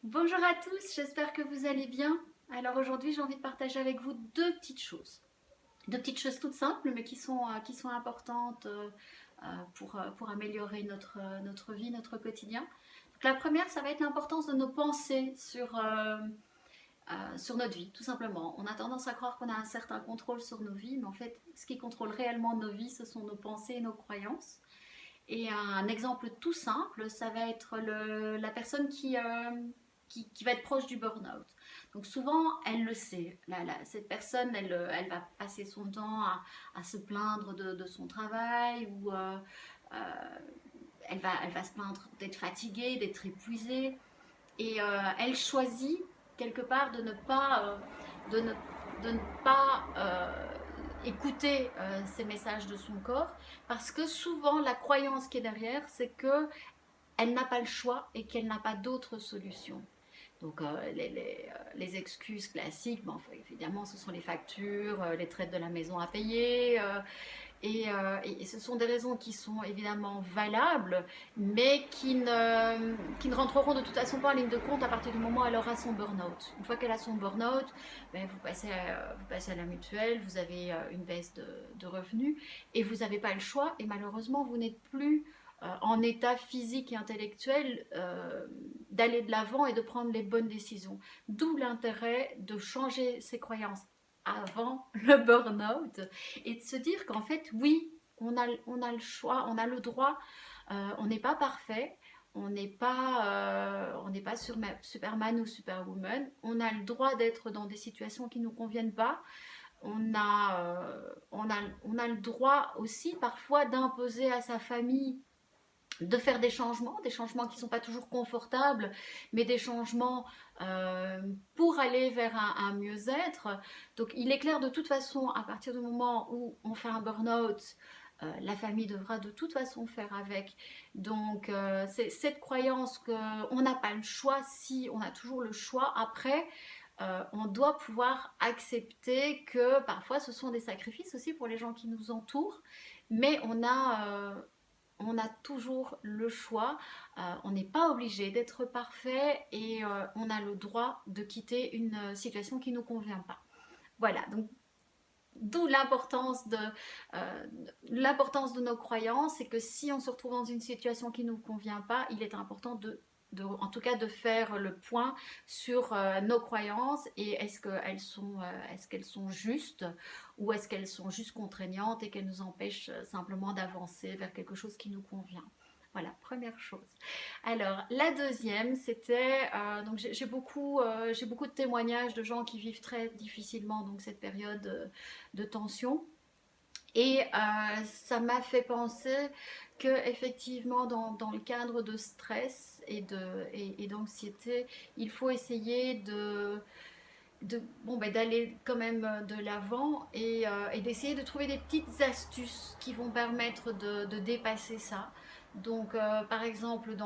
Bonjour à tous, j'espère que vous allez bien. Alors aujourd'hui, j'ai envie de partager avec vous deux petites choses. Deux petites choses toutes simples, mais qui sont importantes pour améliorer notre vie, notre quotidien. Donc, la première, ça va être l'importance de nos pensées sur notre vie, tout simplement. On a tendance à croire qu'on a un certain contrôle sur nos vies, mais en fait, ce qui contrôle réellement nos vies, ce sont nos pensées et nos croyances. Et un exemple tout simple, ça va être la personne qui va être proche du burn-out. Donc souvent, elle le sait. Cette personne, elle va passer son temps à se plaindre de son travail ou euh, elle va se plaindre d'être fatiguée, d'être épuisée. Et elle choisit quelque part de ne, de ne pas écouter ces messages de son corps parce que souvent la croyance qui est derrière, c'est que elle n'a pas le choix et qu'elle n'a pas d'autre solution. Donc les excuses classiques, bon, évidemment ce sont les factures, les traites de la maison à payer, et ce sont des raisons qui sont évidemment valables, mais qui ne rentreront de toute façon pas en ligne de compte à partir du moment où elle aura son burn-out. Une fois qu'elle a son burn-out, ben, vous passez à la mutuelle, vous avez une baisse de revenus, et vous n'avez pas le choix, et malheureusement vous n'êtes plus en état physique et intellectuel d'aller de l'avant et de prendre les bonnes décisions. D'où l'intérêt de changer ses croyances avant le burn-out et de se dire qu'en fait, oui, on a le choix, on a le droit, on n'est pas parfait, on n'est pas Superman ou Superwoman, on a le droit d'être dans des situations qui ne nous conviennent pas, on a le droit aussi parfois d'imposer à sa famille de faire des changements qui ne sont pas toujours confortables, mais des changements pour aller vers un mieux-être. Donc il est clair de toute façon, à partir du moment où on fait un burn-out, la famille devra de toute façon faire avec. Donc c'est cette croyance qu'on n'a pas le choix, si on a toujours le choix. Après, on doit pouvoir accepter que parfois ce sont des sacrifices aussi pour les gens qui nous entourent, mais on a toujours le choix, on n'est pas obligé d'être parfait et on a le droit de quitter une situation qui ne nous convient pas. Voilà, donc d'où l'importance de nos croyances, et que si on se retrouve dans une situation qui ne nous convient pas, il est important en tout cas de faire le point sur nos croyances et est-ce qu'elles sont justes ou est-ce qu'elles sont juste contraignantes et qu'elles nous empêchent simplement d'avancer vers quelque chose qui nous convient. Voilà, première chose. Alors, la deuxième, c'était donc j'ai beaucoup de témoignages de gens qui vivent très difficilement donc cette période de tension. Et ça m'a fait penser que effectivement dans le cadre de stress et d'anxiété, il faut essayer d'aller quand même de l'avant et d'essayer de trouver des petites astuces qui vont permettre de dépasser ça. Donc par exemple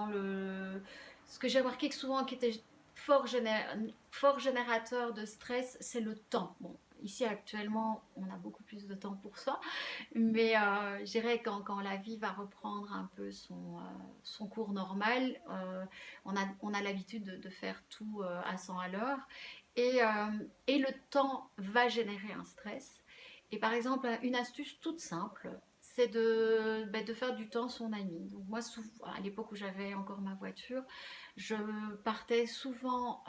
ce que j'ai remarqué que souvent qui était fort générateur de stress, c'est le temps. Bon, ici actuellement, on a beaucoup plus de temps pour ça, mais je dirais quand la vie va reprendre un peu son cours normal, on a l'habitude de faire tout à 100 à l'heure. Et le temps va générer un stress. Et par exemple, une astuce toute simple, c'est de faire du temps son ami. Donc moi, à l'époque où j'avais encore ma voiture, je partais souvent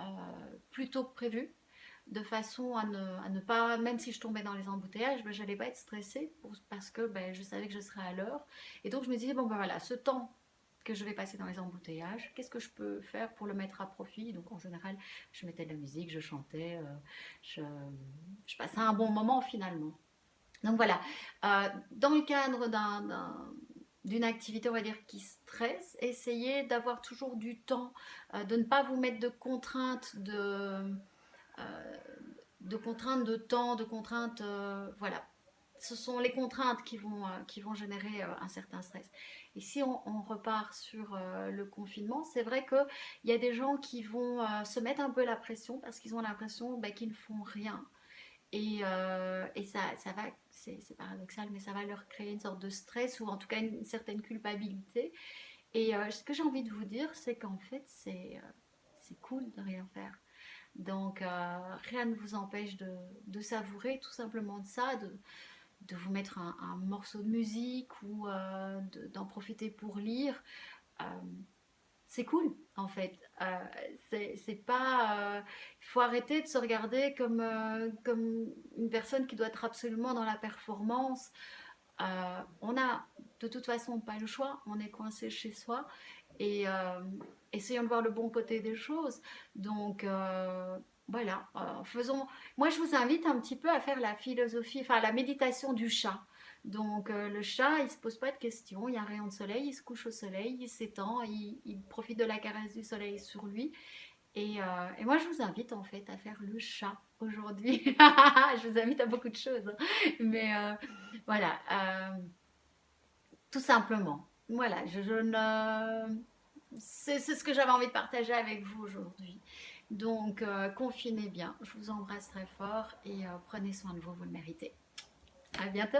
plus tôt que prévu, de façon à ne pas, même si je tombais dans les embouteillages, ben, je n'allais pas être stressée parce que ben, je savais que je serais à l'heure. Et donc je me disais, bon ben voilà, ce temps que je vais passer dans les embouteillages, qu'est-ce que je peux faire pour le mettre à profit? Donc en général, je mettais de la musique, je chantais, je, je passais un bon moment finalement. Donc voilà, dans le cadre d'une activité, on va dire, qui stresse, essayez d'avoir toujours du temps, de ne pas vous mettre euh, de contraintes de temps, de contraintes, voilà. Ce sont les contraintes qui vont générer un certain stress. Et si on repart sur le confinement, c'est vrai qu'il y a des gens qui vont se mettre un peu la pression parce qu'ils ont l'impression qu'ils ne font rien. Et ça va, c'est paradoxal, mais ça va leur créer une sorte de stress ou en tout cas une certaine culpabilité. Et ce que j'ai envie de vous dire, c'est qu'en fait, c'est cool de rien faire. Donc, rien ne vous empêche de savourer tout simplement de ça, de vous mettre un morceau de musique ou d'en profiter pour lire. Euh, c'est cool en fait. C'est pas. Il faut arrêter de se regarder comme une personne qui doit être absolument dans la performance. On a de toute façon pas le choix, on est coincé chez soi et essayons de voir le bon côté des choses. Donc voilà, faisons. Moi, je vous invite un petit peu à faire la philosophie, enfin la méditation du chat. Donc le chat, il se pose pas de questions, il y a un rayon de soleil, il se couche au soleil, il s'étend, il profite de la caresse du soleil sur lui. Et moi, je vous invite en fait à faire le chat aujourd'hui. Je vous invite à beaucoup de choses, hein. Mais voilà, tout simplement. Voilà, je ne... c'est ce que j'avais envie de partager avec vous aujourd'hui. Donc, confinez bien. Je vous embrasse très fort et prenez soin de vous, vous le méritez. À bientôt.